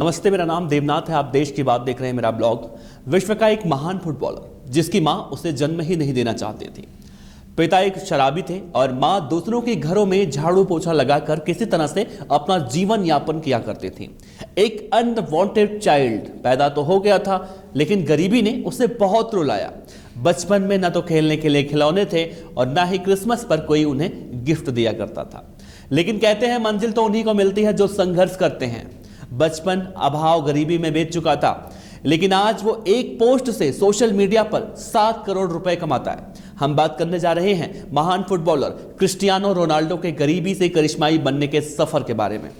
नमस्ते, मेरा नाम देवनाथ है। आप देश की बात देख रहे हैं मेरा ब्लॉग। विश्व का एक महान फुटबॉलर जिसकी मां उसे जन्म ही नहीं देना चाहती थी। पिता एक शराबी थे और मां दूसरों के घरों में झाड़ू पोछा लगाकर किसी तरह से अपना जीवन यापन किया करती थी। एक अनवांटेड चाइल्ड पैदा तो हो गया था, लेकिन गरीबी ने उसे बहुत रुलाया। बचपन में ना तो खेलने के लिए खिलौने थे और ना ही क्रिसमस पर कोई उन्हें गिफ्ट दिया करता था। लेकिन कहते हैं मंजिल तो उन्हीं को मिलती है जो संघर्ष करते हैं। बचपन अभाव गरीबी में बीत चुका था, लेकिन आज वो एक पोस्ट से सोशल मीडिया पर 7 करोड़ रुपए कमाता है। हम बात करने जा रहे हैं महान फुटबॉलर क्रिस्टियानो रोनाल्डो के गरीबी से करिश्माई बनने के सफर के बारे में।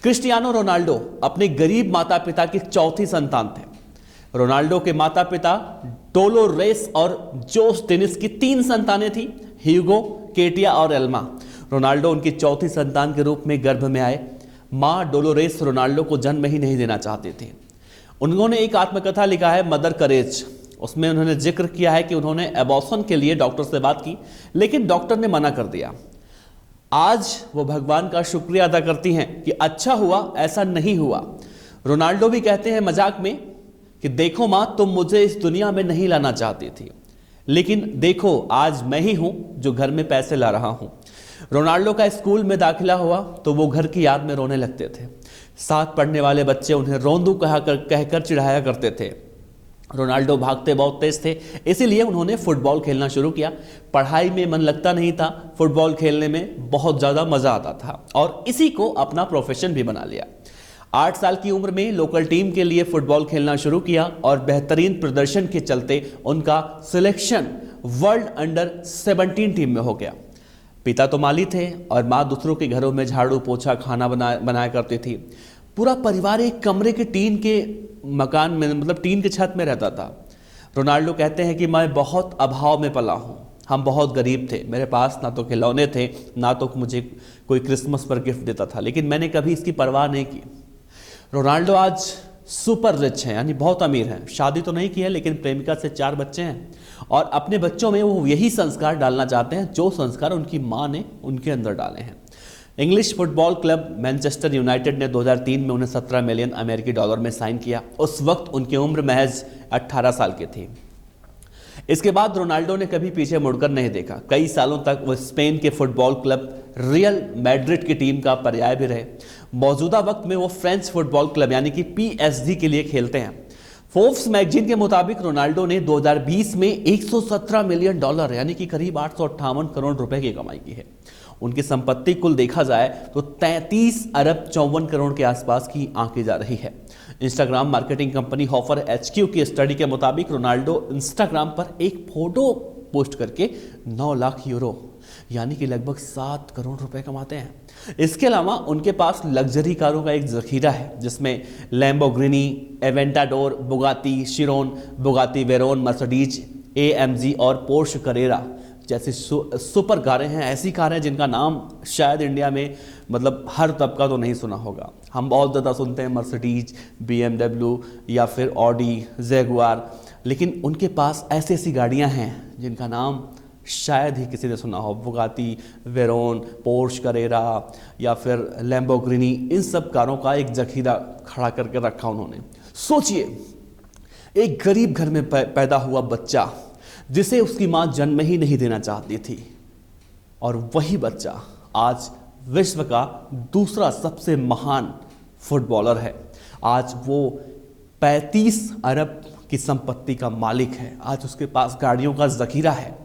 क्रिस्टियानो रोनाल्डो अपने गरीब माता पिता की चौथी संतान थे। रोनाल्डो के माता पिता डोलोरेस और जोस डेनिस की 3 संतानें थी, ह्यूगो, केटिया और एल्मा। रोनाल्डो उनकी चौथी संतान के रूप में गर्भ में आए। मां डोलोरेस रोनाल्डो को जन्म ही नहीं देना चाहती थी। उन्होंने एक आत्मकथा लिखा है मदर करेज। उसमें उन्होंने जिक्र किया है कि उन्होंने एबॉर्शन के लिए डॉक्टर से बात की, लेकिन डॉक्टर ने मना कर दिया। आज वो भगवान का शुक्रिया अदा करती हैं कि अच्छा हुआ ऐसा नहीं हुआ। रोनाल्डो भी कहते हैं मजाक में कि देखो मां, तुम मुझे इस दुनिया में नहीं लाना चाहती थी, लेकिन देखो आज मैं ही हूं जो घर में पैसे ला रहा हूं। रोनाल्डो का स्कूल में दाखिला हुआ तो वो घर की याद में रोने लगते थे। साथ पढ़ने वाले बच्चे उन्हें रोंदू कहकर चिढ़ाया करते थे। रोनाल्डो भागते बहुत तेज थे, इसीलिए उन्होंने फुटबॉल खेलना शुरू किया। पढ़ाई में मन लगता नहीं था, फुटबॉल खेलने में बहुत ज़्यादा मज़ा आता था और इसी को अपना प्रोफेशन भी बना लिया। 8 साल की उम्र में लोकल टीम के लिए फुटबॉल खेलना शुरू किया और बेहतरीन प्रदर्शन के चलते उनका सिलेक्शन वर्ल्ड अंडर 17 टीम में हो गया। पिता तो माली थे और माँ दूसरों के घरों में झाड़ू पोछा खाना बनाया करती थी। पूरा परिवार एक कमरे के टीन के मकान में, मतलब टीन के छत में रहता था। रोनाल्डो कहते हैं कि मैं बहुत अभाव में पला हूँ। हम बहुत गरीब थे, मेरे पास ना तो खिलौने थे, ना तो मुझे कोई क्रिसमस पर गिफ्ट देता था, लेकिन मैंने कभी इसकी परवाह नहीं की। रोनाल्डो आज सुपर रिच हैं, यानी बहुत अमीर हैं। शादी तो नहीं की है, लेकिन प्रेमिका से 4 बच्चे हैं और अपने बच्चों में वो यही संस्कार डालना चाहते हैं जो संस्कार उनकी मां ने उनके अंदर डाले हैं। English football club Manchester United ने 2003 में उन्हें 17 मिलियन अमेरिकी डॉलर में साइन किया। उस वक्त उनकी उम्र महज 18 साल की थी। इसके बाद रोनाल्डो ने कभी पीछे मुड़कर नहीं देखा। कई सालों तक वो स्पेन के फुटबॉल क्लब रियल मैड्रिड की टीम का पर्याय भी रहे। मौजूदा वक्त में वो फ्रेंच फुटबॉल क्लब यानी कि PSG के लिए खेलते हैं। फोर्ब्स मैगजीन के मुताबिक रोनाल्डो ने 2020 में 117 मिलियन डॉलर यानी कि करीब 858 करोड़ रुपए की कमाई की है। उनकी संपत्ति कुल देखा जाए तो 33 अरब 54 करोड़ के आसपास की आंकी जा रही है। Instagram marketing company hopper HQ की स्टडी के मुताबिक रोनाल्डो इंस्टाग्राम पर एक फोटो पोस्ट करके 9 लाख यूरो यानी कि लगभग 7 करोड़ रुपए कमाते हैं। इसके अलावा उनके पास लग्जरी कारों का एक जखीरा है, जिसमें Lamborghini, Aventador, Bugatti Chiron, Bugatti Veyron, Mercedes AMG और पोर्श करेरा जैसी सुपर कारें हैं। ऐसी कारें जिनका नाम शायद इंडिया में मतलब हर तबका तो नहीं सुना होगा। हम बहुत ज़्यादा सुनते हैं मर्सिडीज, BMW या फिर ऑडी, जैगुआर, लेकिन उनके पास ऐसी ऐसी गाड़ियां हैं जिनका नाम शायद ही किसी ने सुना हो। बुगाती वेरोन, पोर्श करेरा या फिर लैम्बोर्गिनी, इन सब कारों का एक जखीरा खड़ा करके रखा उन्होंने। सोचिए, एक गरीब घर में पैदा हुआ बच्चा जिसे उसकी मां जन्म ही नहीं देना चाहती थी, और वही बच्चा आज विश्व का दूसरा सबसे महान फुटबॉलर है। आज वो 35 अरब की संपत्ति का मालिक है। आज उसके पास गाड़ियों का जखीरा है।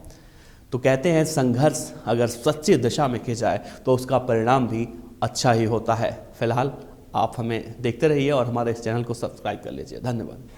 तो कहते हैं संघर्ष अगर सच्ची दिशा में किया जाए तो उसका परिणाम भी अच्छा ही होता है। फिलहाल आप हमें देखते रहिए और हमारे इस चैनल को सब्सक्राइब कर लीजिए। धन्यवाद।